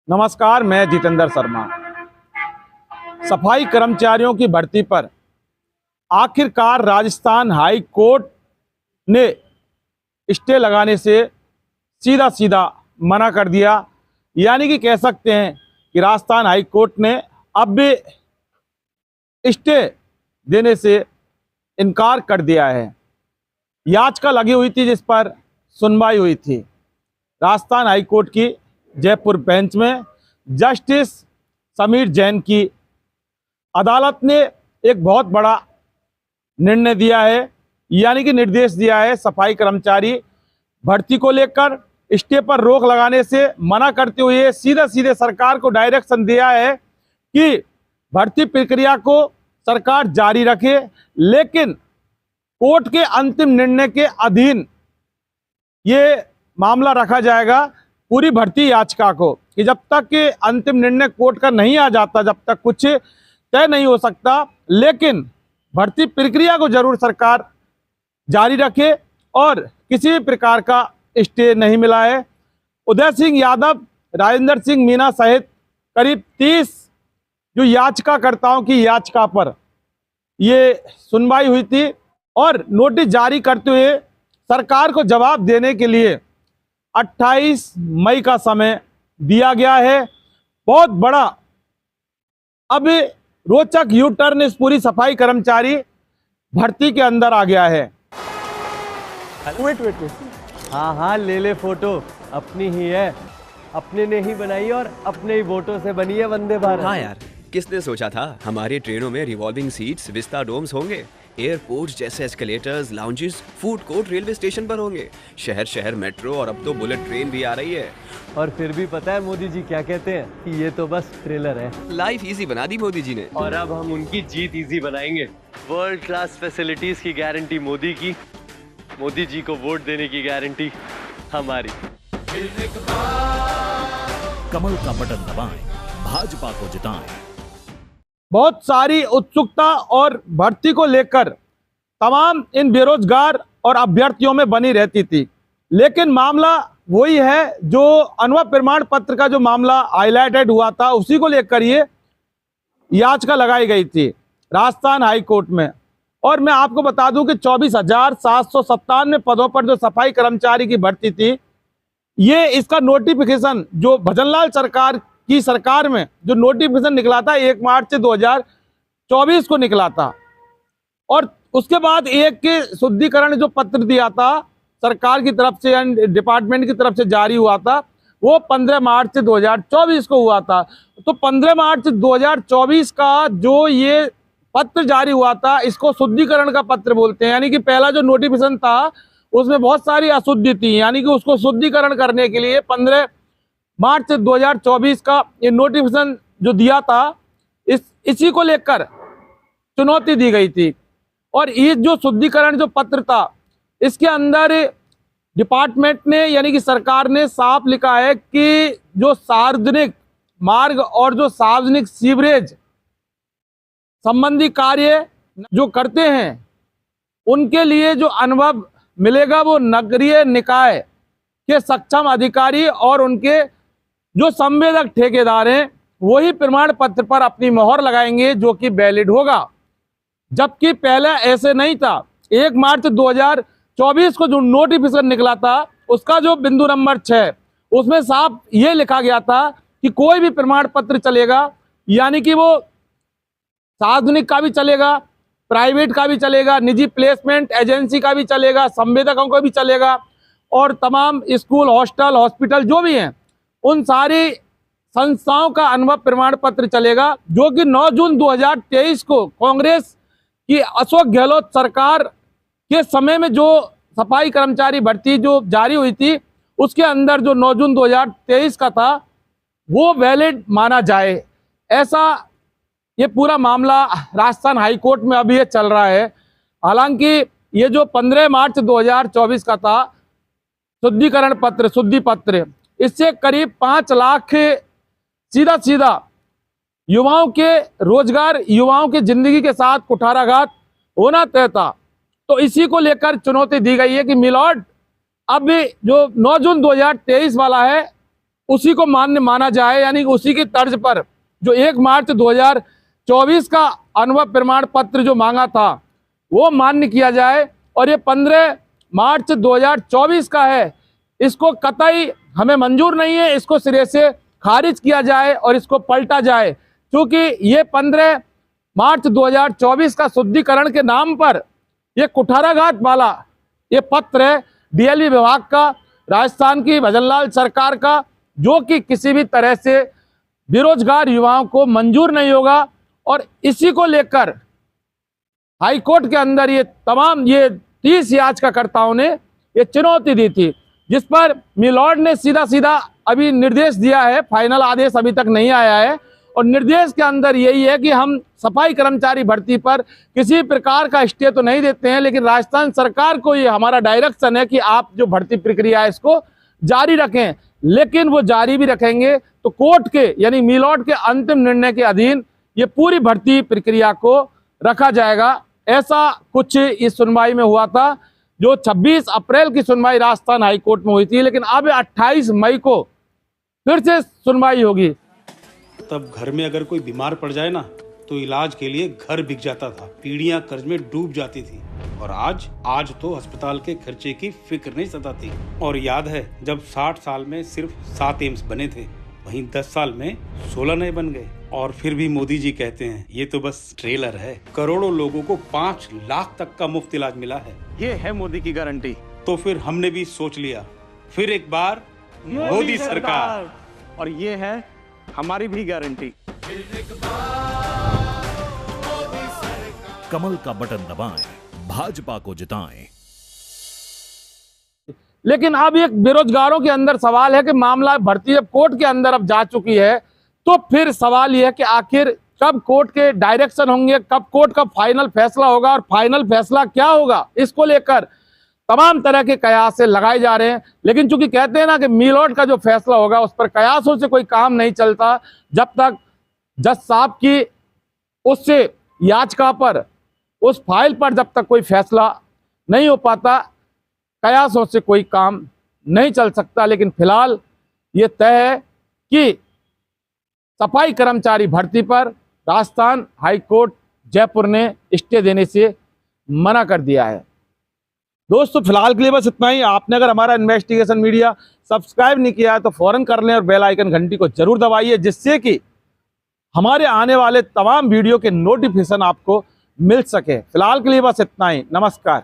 नमस्कार, मैं जितेंद्र शर्मा। सफाई कर्मचारियों की भर्ती पर आखिरकार राजस्थान हाई कोर्ट ने स्टे लगाने से सीधा सीधा मना कर दिया। यानी कि कह सकते हैं कि राजस्थान हाई कोर्ट ने अब भी स्टे देने से इनकार कर दिया है। याचिका लगी हुई थी जिस पर सुनवाई हुई थी राजस्थान हाई कोर्ट की जयपुर बेंच में। जस्टिस समीर जैन की अदालत ने एक बहुत बड़ा निर्णय दिया है, यानी कि निर्देश दिया है सफाई कर्मचारी भर्ती को लेकर स्टे पर रोक लगाने से मना करते हुए सीधे सीधे सरकार को डायरेक्शन दिया है कि भर्ती प्रक्रिया को सरकार जारी रखे, लेकिन कोर्ट के अंतिम निर्णय के अधीन ये मामला रखा जाएगा पूरी भर्ती याचिका को, कि जब तक कि अंतिम निर्णय कोर्ट का नहीं आ जाता, जब तक कुछ तय नहीं हो सकता, लेकिन भर्ती प्रक्रिया को जरूर सरकार जारी रखे और किसी भी प्रकार का स्टे नहीं मिला है। उदय सिंह यादव, राजेंद्र सिंह मीना सहित करीब 30 जो याचिकाकर्ताओं की याचिका पर ये सुनवाई हुई थी और नोटिस जारी करते हुए सरकार को जवाब देने के लिए 28 मई का समय दिया गया है। बहुत बड़ा अब रोचक यू टर्न इस पूरी सफाई कर्मचारी भर्ती के अंदर आ गया है। वेट। हाँ, ले फोटो, अपनी ही है, अपने ने ही बनाई और अपने ही वोटों से बनी है वंदे भारत। हाँ यार, किसने सोचा था हमारी ट्रेनों में रिवॉल्विंग सीट्स, विस्टा डोम्स होंगे, एयरपोर्ट जैसे escalators, lounges, food court railway station पर होंगे, शहर शहर मेट्रो और अब तो बुलेट ट्रेन भी आ रही है। और फिर भी पता है मोदी जी क्या कहते हैं कि ये तो बस ट्रेलर है। लाइफ इजी बना दी मोदी जी ने, और अब हम उनकी जीत इजी बनाएंगे। वर्ल्ड क्लास फैसिलिटीज की गारंटी मोदी की, मोदी जी को वोट देने की गारंटी हमारी। कमल का बटन दबाएं, भाजपा को जिताएं। बहुत सारी उत्सुकता और भर्ती को लेकर तमाम इन बेरोजगार और अभ्यर्थियों में बनी रहती थी, लेकिन मामला वही है जो अनुभव प्रमाण पत्र का जो मामला हाईलाइटेड हुआ था, उसी को लेकर ये याचिका लगाई गई थी राजस्थान हाई कोर्ट में। और मैं आपको बता दूं कि 24,797 पदों पर जो सफाई कर्मचारी की भर्ती थी, ये इसका नोटिफिकेशन जो भजनलाल सरकार की सरकार में जो नोटिफिकेशन निकला था 1 मार्च 2024 को निकला था, और उसके बाद एक के शुद्धिकरण जो पत्र दिया था सरकार की तरफ से, डिपार्टमेंट की तरफ से जारी हुआ था, वो 15 मार्च 2024 को हुआ था। तो 15 मार्च 2024 का जो ये पत्र जारी हुआ था, इसको शुद्धिकरण का पत्र बोलते हैं। यानी कि पहला जो नोटिफिकेशन था उसमें बहुत सारी अशुद्धि थी, यानी कि उसको शुद्धिकरण करने के लिए 15 मार्च 2024 का ये नोटिफिकेशन जो दिया था, इसी को लेकर चुनौती दी गई थी। और ये जो शुद्धिकरण जो पत्र था, इसके अंदर डिपार्टमेंट ने यानी कि सरकार ने साफ लिखा है कि जो सार्वजनिक मार्ग और जो सार्वजनिक सीवरेज संबंधी कार्य जो करते हैं, उनके लिए जो अनुभव मिलेगा वो नगरीय निकाय के सक्षम अधिकारी और उनके जो संवेदक ठेकेदार हैं, वही प्रमाण पत्र पर अपनी मोहर लगाएंगे, जो कि वैलिड होगा। जबकि पहले ऐसे नहीं था। 1 मार्च 2024 को जो नोटिफिकेशन निकला था, उसका जो बिंदु नंबर 6, उसमें साफ ये लिखा गया था कि कोई भी प्रमाण पत्र चलेगा, यानी कि वो सार्वजनिक का भी चलेगा, प्राइवेट का भी चलेगा, निजी प्लेसमेंट एजेंसी का भी चलेगा, संवेदकों का भी चलेगा, और तमाम स्कूल, हॉस्टल, हॉस्पिटल जो भी हैं, उन सारी संस्थाओं का अनुभव प्रमाण पत्र चलेगा। जो कि 9 जून 2023 को कांग्रेस की अशोक गहलोत सरकार के समय में जो सफाई कर्मचारी भर्ती जो जारी हुई थी, उसके अंदर जो 9 जून 2023 का था, वो वैलिड माना जाए। ऐसा ये पूरा मामला राजस्थान हाई कोर्ट में अभी ये चल रहा है। हालांकि ये जो 15 मार्च 2024 का था शुद्धिकरण पत्र, शुद्धि पत्र, इससे करीब 5 लाख सीधा युवाओं के रोजगार, युवाओं की जिंदगी के साथ कुठाराघात होना तय था। तो इसी को लेकर चुनौती दी गई है कि मिलॉर्ड अब जो 9 जून 2023 वाला है, उसी को मान्य माना जाए, यानी कि उसी की तर्ज पर जो 1 मार्च 2024 का अनुभव प्रमाण पत्र जो मांगा था वो मान्य किया जाए, और ये 15 मार्च 2024 का है, इसको कतई हमें मंजूर नहीं है, इसको सिरे से खारिज किया जाए और इसको पलटा जाए, क्योंकि ये 15 मार्च 2024 का शुद्धिकरण के नाम पर ये कुठाराघात वाला ये पत्र है डीएलवी विभाग का, राजस्थान की भजनलाल सरकार का, जो कि किसी भी तरह से बेरोजगार युवाओं को मंजूर नहीं होगा। और इसी को लेकर हाई कोर्ट के अंदर ये तमाम 30 याचिकाकर्ताओं ने ये चुनौती दी थी, जिस पर मिलॉर्ड ने सीधा सीधा अभी निर्देश दिया है, फाइनल आदेश अभी तक नहीं आया है, और निर्देश के अंदर यही है कि हम सफाई कर्मचारी भर्ती पर किसी प्रकार का स्टे तो नहीं देते हैं, लेकिन राजस्थान सरकार को ये हमारा डायरेक्शन है कि आप जो भर्ती प्रक्रिया है इसको जारी रखें, लेकिन वो जारी भी रखेंगे तो कोर्ट के यानी मिलॉर्ड के अंतिम निर्णय के अधीन ये पूरी भर्ती प्रक्रिया को रखा जाएगा। ऐसा कुछ इस सुनवाई में हुआ था, जो 26 अप्रैल की सुनवाई राजस्थान हाई कोर्ट में हुई थी, लेकिन अब 28 मई को फिर से सुनवाई होगी। तब घर में अगर कोई बीमार पड़ जाए ना तो इलाज के लिए घर बिक जाता था, पीढ़ियां कर्ज में डूब जाती थी, और आज तो अस्पताल के खर्चे की फिक्र नहीं सताती। और याद है जब 60 साल में सिर्फ 7 एम्स बने थे, वहीं 10 साल में 16 नए बन गए। और फिर भी मोदी जी कहते हैं ये तो बस ट्रेलर है, करोड़ों लोगों को 5 लाख तक का मुफ्त इलाज मिला है। ये है मोदी की गारंटी। तो फिर हमने भी सोच लिया, फिर एक बार मोदी सरकार, और ये है हमारी भी गारंटी। कमल का बटन दबाएं, भाजपा को जिताएं। लेकिन अब एक बेरोजगारों के अंदर सवाल है कि मामला भर्ती जब कोर्ट के अंदर अब जा चुकी है, तो फिर सवाल यह है कि आखिर कब कोर्ट के डायरेक्शन होंगे, कब कोर्ट का फाइनल फैसला होगा, और फाइनल फैसला क्या होगा, इसको लेकर तमाम तरह के कयास लगाए जा रहे हैं। लेकिन चूंकि कहते हैं ना कि मिलॉर्ड का जो फैसला होगा उस पर कयासों से कोई काम नहीं चलता, जब तक जज साहब की उस याचिका पर, उस फाइल पर जब तक कोई फैसला नहीं हो पाता, कयासों से कोई काम नहीं चल सकता। लेकिन फिलहाल ये तय है कि सफाई कर्मचारी भर्ती पर राजस्थान हाई कोर्ट जयपुर ने स्टे देने से मना कर दिया है। दोस्तों फिलहाल के लिए बस इतना ही। आपने अगर हमारा इन्वेस्टिगेशन मीडिया सब्सक्राइब नहीं किया है तो फौरन कर लें और बेल आइकन घंटी को जरूर दबाइए, जिससे कि हमारे आने वाले तमाम वीडियो के नोटिफिकेशन आपको मिल सके। फिलहाल के लिए बस इतना ही। नमस्कार।